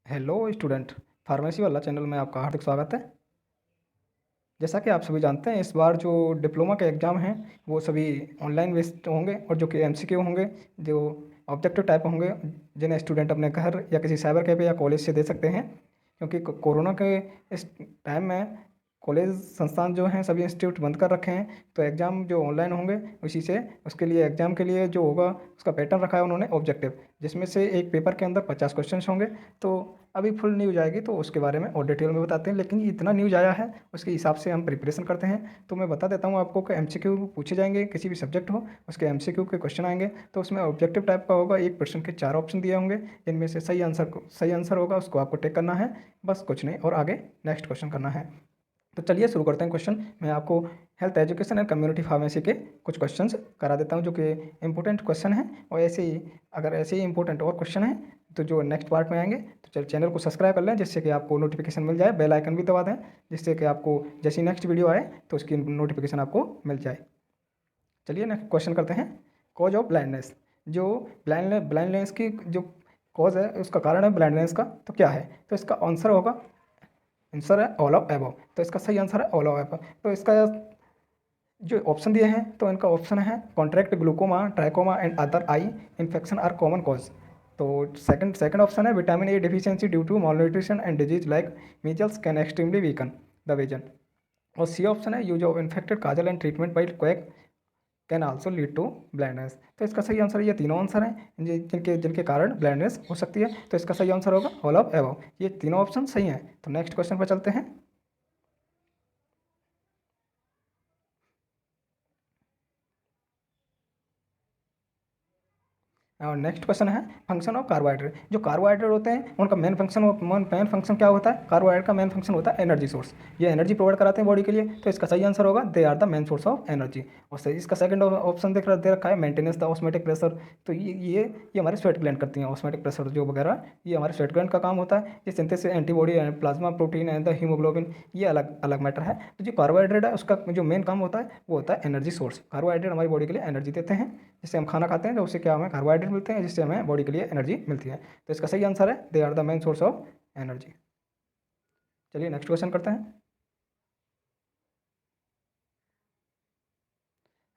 Hello student, pharmacy वाला channel में आपका हार्दिक स्वागत है। जैसा कि आप सभी जानते हैं, इस बार जो डिप्लोमा के एग्ज़ाम हैं वो सभी ऑनलाइन बेस्ड होंगे और जो कि एमसीक्यू होंगे, जो ऑब्जेक्टिव टाइप होंगे, जिन्हें स्टूडेंट अपने घर या किसी साइबर कैफे या कॉलेज से दे सकते हैं। क्योंकि कोरोना के इस टाइम में कॉलेज संस्थान जो हैं सभी इंस्टीट्यूट बंद कर रखे हैं, तो एग्ज़ाम जो ऑनलाइन होंगे उसी से उसके लिए एग्ज़ाम के लिए जो होगा उसका पैटर्न रखा है उन्होंने ऑब्जेक्टिव, जिसमें से एक पेपर के अंदर 50 क्वेश्चन होंगे। तो अभी फुल न्यूज़ आएगी तो उसके बारे में और डिटेल में बताते हैं, लेकिन इतना न्यूज़ आया है उसके हिसाब से हम प्रिपरेशन करते हैं। तो मैं बता देता हूँ आपको कि एमसीक्यू पूछे जाएंगे, किसी भी सब्जेक्ट हो उसके एमसीक्यू के क्वेश्चन आएंगे। तो उसमें ऑब्जेक्टिव टाइप का होगा, एक प्रश्न के 4 ऑप्शन दिए होंगे, जिनमें से सही आंसर होगा उसको आपको टिक करना है, बस कुछ नहीं, और आगे नेक्स्ट क्वेश्चन करना है। तो चलिए शुरू करते हैं क्वेश्चन। मैं आपको health education and community pharmacy के कुछ क्वेश्चंस करा देता हूं जो कि इंपॉर्टेंट क्वेश्चन हैं, और ऐसे ही अगर ऐसे ही इंपॉर्टेंट और क्वेश्चन हैं तो जो नेक्स्ट पार्ट में आएंगे, तो चल चैनल को सब्सक्राइब कर लें जिससे कि आपको नोटिफिकेशन मिल जाए, बेल आइकन भी दबा दें जिससे कि आपको जैसी नेक्स्ट वीडियो आए तो उसकी नोटिफिकेशन आपको मिल जाए। चलिए नेक्स्ट क्वेश्चन करते हैं। कॉज ऑफ ब्लाइंडनेस, जो ब्लाइंडनेस की जो कॉज है, उसका कारण है ब्लाइंडनेस का, तो क्या है? तो इसका आंसर है ऑल ऑफ एबव। तो इसका सही आंसर है ऑल ऑफ एबव। तो इसका जो ऑप्शन दिए हैं तो इनका ऑप्शन है contract glaucoma, trachoma and other eye infection are common cause. तो सेकंड ऑप्शन है vitamin A deficiency due to malnutrition and disease like measles can extremely weaken the vision. और सी ऑप्शन है use of infected kajal and treatment by quack can also lead to blindness. तो इसका सही answer ये तीनों answer हैं जिनके जिनके कारण ब्लाइंडनेस हो सकती है। तो इसका सही आंसर होगा ऑल ऑफ एबव। ये तीनों ऑप्शन सही हैं। तो नेक्स्ट क्वेश्चन पर चलते हैं। और नेक्स्ट क्वेश्चन है फंक्शन ऑफ कार्बोहाइड्रेट। जो कार्बोहाइड्रेट होते हैं उनका मेन फंक्शन क्या होता है? कार्बोहाइड्रेट का मेन फंक्शन होता है एनर्जी सोर्स। ये एनर्जी प्रोवाइड कराते हैं बॉडी के लिए। तो इसका सही आंसर होगा they are the main source of energy. और सही इसका सेकंड ऑप्शन दे रखा है मेंटेनेंस द ऑस्मेटिक प्रेशर। तो ये हमारे स्वेट ग्लैंड करती हैं। ऑस्मेटिक प्रेशर जो वगैरह ये हमारे स्वेट ग्लैंड का काम होता है। ये synthesis antibody plasma protein and the haemoglobin, ये अलग अलग मैटर है। तो जो कार्बोहाइड्रेट है उसका जो मेन काम होता है वो होता है एनर्जी सोर्स। कार्बोहाइड्रेट हमारी बॉडी के लिए एनर्जी देते हैं। जिससे हम खाना खाते हैं तो उससे क्या हमें कार्बोहाइड्रेट मिलते हैं, जिससे हमें बॉडी के लिए एनर्जी मिलती है। तो इसका सही आंसर है they are the main source of energy. चलिए नेक्स्ट क्वेश्चन करते हैं।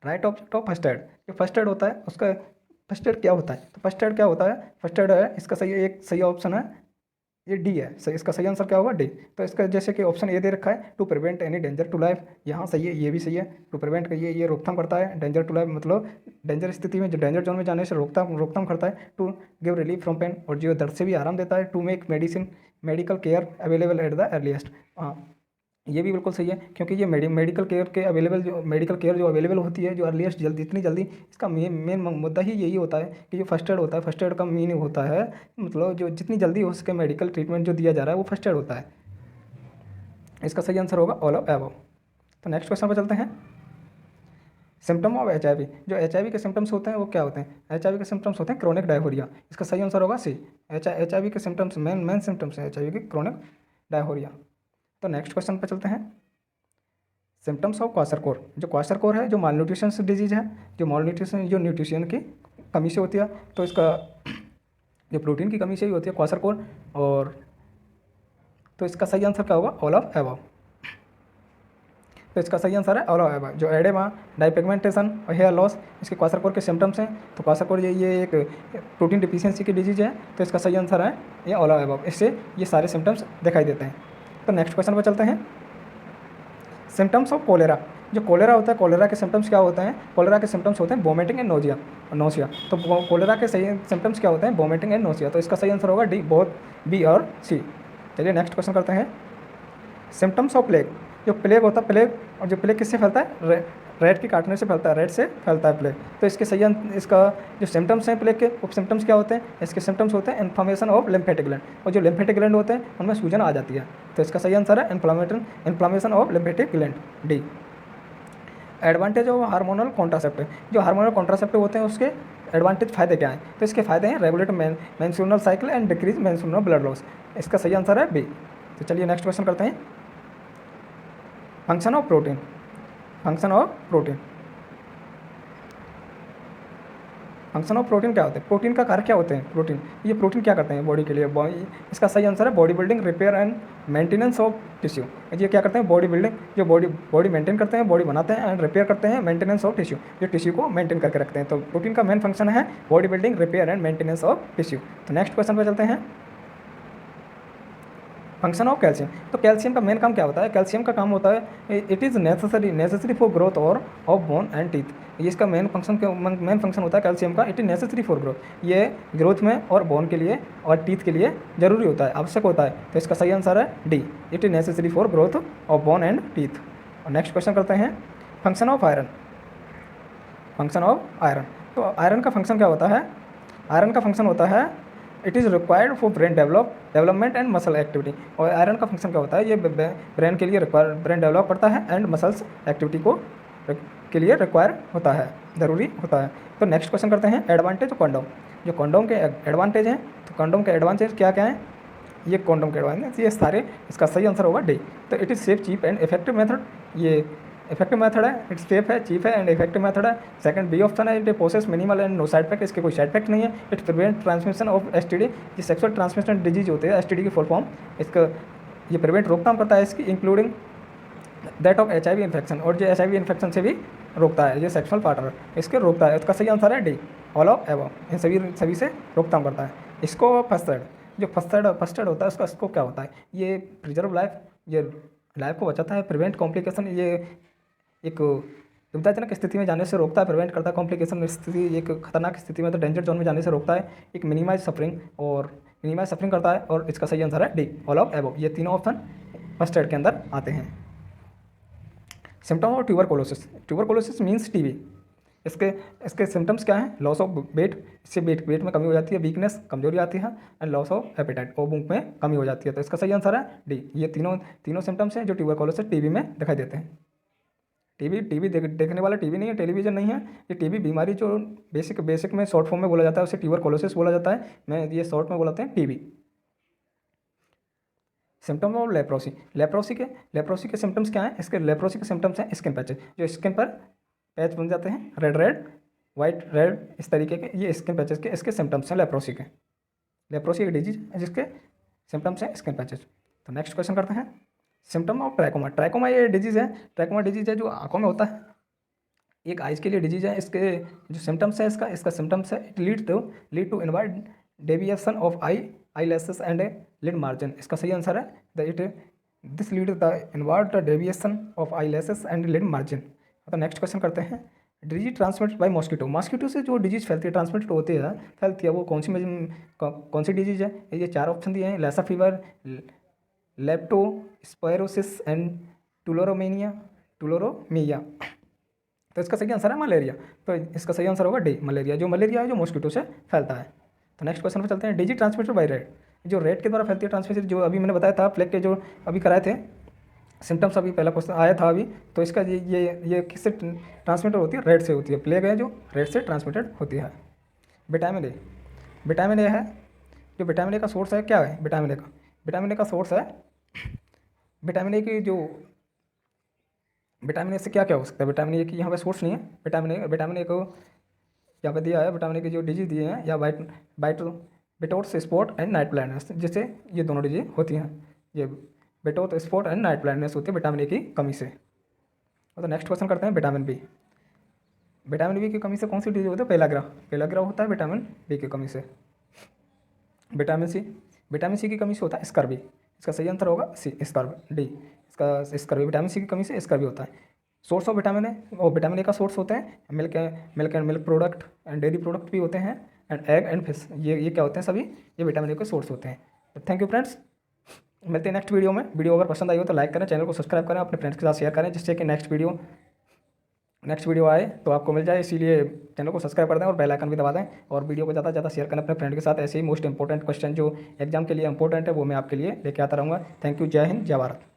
Write object of first aid. जो फर्स्ट एड होता है उसका फर्स्ट एड क्या होता है? तो फर्स्ट एड क्या होता है? फर्स्ट एड है इसका सही ऑप्शन है ये डी है। सही इसका सही आंसर क्या होगा? डी। तो इसका जैसे कि ऑप्शन ए दे रखा है to prevent any danger to life, यहाँ सही है, ये भी सही है। टू प्रिवेंट का ये रोकथाम करता है, डेंजर टू लाइफ मतलब डेंजर स्थिति में जो डेंजर जोन में जाने से रोकथाम करता है। To give relief from pain, और जो दर्द से भी आराम देता है। To make medical care available at the earliest. हाँ, ये भी बिल्कुल सही है, क्योंकि ये मेडिकल केयर जो अवेलेबल होती है जो अर्लीस्ट जितनी जल्दी, इसका मेन मुद्दा ही यही होता है कि जो फर्स्ट एड होता है, फर्स्ट एड का मीनिंग होता है मतलब जो जितनी जल्दी हो सके मेडिकल ट्रीटमेंट जो दिया जा रहा है वो फर्स्ट एड होता है। इसका सही आंसर होगा ऑल ऑफ एबव। तो नेक्स्ट क्वेश्चन पर चलते हैं। Symptom of HIV। जो HIV के सिम्टम्स होते हैं वो क्या होते हैं? HIV के सिम्टम्स होते हैं क्रोनिक डायहोरिया। इसका सही आंसर होगा सी। HIV के सिम्टम्स मेन सिम्टम्स हैं HIV के क्रोनिक डायहोरिया। तो नेक्स्ट क्वेश्चन पर चलते हैं। Symptoms of kwashiorkor. जो क्वाशरकोर है जो मालन्यूट्रिशन से डिजीज है, जो न्यूट्रिशन की कमी से होती है। तो इसका जो प्रोटीन की कमी से ही होती है क्वाशरकोर। और तो इसका सही आंसर क्या होगा? All of above. तो इसका सही आंसर है ऑल ऑफ एबव। जो एडेमा, डाइपिगमेंटेशन और हेयर लॉस इसके क्वाशरकोर के सिम्टम्स हैं। तो क्वाशरकोर ये एक प्रोटीन डिफिशियंसी की डिजीज है। तो इसका सही आंसर है ये ऑल ऑफ एबव। इससे ये सारे सिम्टम्स दिखाई देते हैं। तो नेक्स्ट क्वेश्चन पर चलते हैं। Symptoms of cholera. जो कोलेरा होता है, कोलेरा के सिम्टम्स क्या होते हैं? कोलेरा के सिम्टम्स होते हैं वोमिटिंग एंड नोसिया। तो कोलेरा के सही सिम्टम्स क्या होते हैं? Vomiting and nausea. तो इसका सही आंसर होगा डी, बोथ बी और सी। चलिए नेक्स्ट क्वेश्चन करते हैं। Symptoms of plague. जो प्लेग होता है, प्लेग और जो प्लेग किससे फैलता है? रेड के काटने से फैलता है, रेड से फैलता है प्लेग। तो इसका जो सिम्टम्स हैं प्लेग के, वो सिम्टम्स क्या होते हैं? इसके सिम्टम्स होते हैं इन्फ्लामेशन ऑफ लिम्फेटिक ग्लैंड, और जो लिम्फेटिक ग्लैंड होते हैं उनमें सूजन आ जाती है। तो इसका सही आंसर है inflammation of lymphatic gland, D. Advantage of hormonal contraceptive. जो हार्मोनल कॉन्ट्रासेप्टिव होते हैं उसके एडवांटेज फायदे क्या हैं? तो इसके फायदे हैं regulate menstrual cycle and decrease menstrual blood loss. इसका सही आंसर है बी। तो चलिए नेक्स्ट क्वेश्चन करते हैं। Function of protein. Function of protein क्या होते हैं, प्रोटीन का कार्य क्या होते हैं, प्रोटीन, ये प्रोटीन क्या करते हैं बॉडी के लिए, इसका सही आंसर है body building, repair and maintenance of tissue. ये क्या करते हैं, बॉडी बिल्डिंग, जो बॉडी मेंटेन करते हैं, बॉडी बनाते हैं, एंड रिपेयर करते हैं, मेंटेनेंस ऑफ टिश्यू, जो टिश्यू को मेंटेन करके रखते हैं। तो प्रोटीन का मेन फंक्शन है body building, repair and maintenance of tissue. तो नेक्स्ट क्वेश्चन पर चलते हैं, फंक्शन ऑफ कैल्शियम। तो कैल्शियम का मेन काम क्या होता है, कैल्शियम का काम होता है it is necessary for growth और ऑफ बोन एंड टीथ। ये इसका मेन फंक्शन होता है कैल्शियम का, it is necessary for growth, ये ग्रोथ में और बोन के लिए और टीथ के लिए जरूरी होता है, आवश्यक होता है। तो इसका सही आंसर है D, it is necessary for growth of bone and teeth. और नेक्स्ट क्वेश्चन करते हैं, function of iron. Function of iron, तो आयरन का फंक्शन क्या होता है, आयरन का फंक्शन होता है it is required for brain development and muscle activity. और आयरन का फंक्शन क्या होता है, ये ब्रेन के लिए ब्रेन डेवलप करता है एंड मसल्स एक्टिविटी के लिए रिक्वायर होता है, ज़रूरी होता है। तो नेक्स्ट क्वेश्चन करते हैं, एडवांटेज ऑफ कंडोम। जो कंडोम के एडवांटेज हैं, तो कंडोम के एडवांटेज क्या क्या हैं, ये कंडोम के एडवांटेज ये सारे, इसका सही आंसर होगा डी। तो it is safe, cheap and effective method, ये इफेक्टिव मेथड है, इट्स सेफ है, चीप है एंड इफेक्टिव मेथड है। सेकंड बी ऑप्शन है, it possess minimal and no side effect, इसके कोई साइड इफेक्ट नहीं है। It prevent transmission of STD, ये सेक्सुअल ट्रांसमिशन डिजीज होते हैं, एसटीडी की फुल फॉर्म, इसका ये प्रिवेंट रोकथाम करता है इसकी, including that of HIV infection, और जो एचआईवी इन्फेक्शन से भी रोकता है, ये सेक्सुअल पार्टनर इसके रोकता है। इसका सही आंसर है डी, ऑल ऑफ एबव, इन सभी से रोकथाम करता है। इसको फर्स्ट एड, जो फर्स्ट एड होता है उसका स्कोप क्या होता है, ये प्रिजर्व लाइफ, ये लाइफ को बचाता है, प्रिवेंट कॉम्प्लिकेशन, ये एक दुविधाजनक स्थिति में जाने से रोकता है, प्रिवेंट करता है कॉम्प्लिकेशन स्थिति, एक खतरनाक स्थिति में तो डेंजर जोन में जाने से रोकता है, एक मिनिमाइज सफरिंग करता है। और इसका सही आंसर है डी, ऑल ऑफ एबव, ये तीनों ऑप्शन फर्स्ट एड के अंदर आते हैं। Symptom of tuberculosis means TB, इसके सिम्टम्स क्या हैं, लॉस ऑफ वेट, इससे वेट में कमी हो जाती है, वीकनेस कमजोरी आती है, एंड लॉस ऑफ एपेटाइट, और भूख में कमी हो जाती है। तो इसका सही आंसर है डी, ये तीनों सिम्टम्स हैं जो ट्यूबरकुलोसिस टीबी में दिखाई देते हैं। टीबी देखने वाला टीबी नहीं है, टेलीविजन नहीं है, ये टीबी बीमारी जो बेसिक में शॉर्ट फॉर्म में बोला जाता है उसे ट्यूबरकुलोसिस बोला जाता है, मैं ये शॉर्ट में बोलाते हैं टीबी। सिम्टम ऑफ लेप्रोसी के सिम्टम्स क्या हैं, इसके लेप्रोसी के सिम्टम्स हैं स्किन पैचेज, जो स्किन पर पैच बन जाते हैं, रेड वाइट रेड इस तरीके के, ये स्किन पैचेज के इसके सिम्टम्स हैं लेप्रोसी के। लेप्रोसी एक डिजीज है जिसके सिम्टम्स हैं स्किन पैचेज। तो नेक्स्ट क्वेश्चन करते हैं, सिम्टम ऑफ ट्रैकोमा ये डिजीज़ है जो आंखों में होता है, एक आइज के लिए डिजीज है। इसके जो सिम्टम्स है, इसका सिम्टम्स है, it lead to inward deviation of eye lashes and lid margin, इसका सही आंसर है this lead the inward deviation of eye lashes and lid margin. तो नेक्स्ट क्वेश्चन करते हैं, डिजीज ट्रांसमिटेड बाय मॉस्किटो से जो डिजीज फैलती है, ट्रांसमिटेड फैलती है, वो कौन सी डिजीज है, ये चार ऑप्शन दिए हैं, लैसा फीवर, लेप्टोस्पायरोसिस एंड टुलोरोमिया। तो इसका सही आंसर है मलेरिया, तो इसका सही आंसर होगा डी, मलेरिया, जो मॉस्किटो से फैलता है। तो नेक्स्ट क्वेश्चन पर चलते हैं, डिजीज ट्रांसमिटेड बाय रेट, जो रेट के द्वारा फैलती है ट्रांसमिशन, जो अभी मैंने बताया था, प्लेग के जो अभी कराए थे सिम्टम्स, अभी पहला क्वेश्चन आया था अभी, तो इसका ये किससे ट्रांसमिटेड होती है, रेट से होती है, प्लेग है जो रेट से ट्रांसमिटेड होती है। विटामिन ए है, जो विटामिन ए का सोर्स है, क्या है विटामिन ए का सोर्स है, विटामिन ए की जो विटामिन ए से क्या हो सकता है, विटामिन ए की यहाँ पे सोर्स नहीं है, विटामिन ए को यहाँ पे दिया है, विटामिन ए की जो डिजीज दिए हैं, या बेटोर्स स्पॉट एंड नाइट ब्लाइंडनेस, जिससे ये दोनों डिजीज होती हैं, ये बेटोर्स स्पॉट एंड नाइट ब्लाइंडनेस होती है विटामिन ए की कमी से। तो नेक्स्ट क्वेश्चन करते हैं, विटामिन बी की कमी से कौन सी डिजीज होती है, पेलाग्रा होता है विटामिन बी की कमी से। विटामिन सी की कमी से होता है स्कर्वी, इसका सही आंसर होगा सी, स्कर्वी, डी, इसका स्कर्वी, विटामिन सी की कमी से स्कर्वी होता है। सोर्स ऑफ विटामिन ए, और विटामिन ए का सोर्स होते हैं milk and milk product and dairy product भी होते हैं, एंड एग एंड फिश, ये क्या होते हैं, सभी ये विटामिन ए के सोर्स होते हैं। तो थैंक यू फ्रेंड्स, मिलते हैं नेक्स्ट वीडियो में। वीडियो अगर पसंद आई हो तो लाइक करें, चैनल को सब्सक्राइब करें, अपने फ्रेंड्स के साथ शेयर करें, जिससे कि नेक्स्ट वीडियो आए तो आपको मिल जाए, इसीलिए चैनल को सब्सक्राइब कर दें और बेल आइकन भी दबा दें, और वीडियो को ज़्यादा से ज़्यादा शेयर करें अपने फ्रेंड के साथ। ऐसे ही मोस्ट इंपॉर्टेंट क्वेश्चन जो एग्जाम के लिए इंपॉर्टेंट है वो मैं आपके लिए लेके आता रहूँगा। थैंक यू, जय हिंद, जय भारत।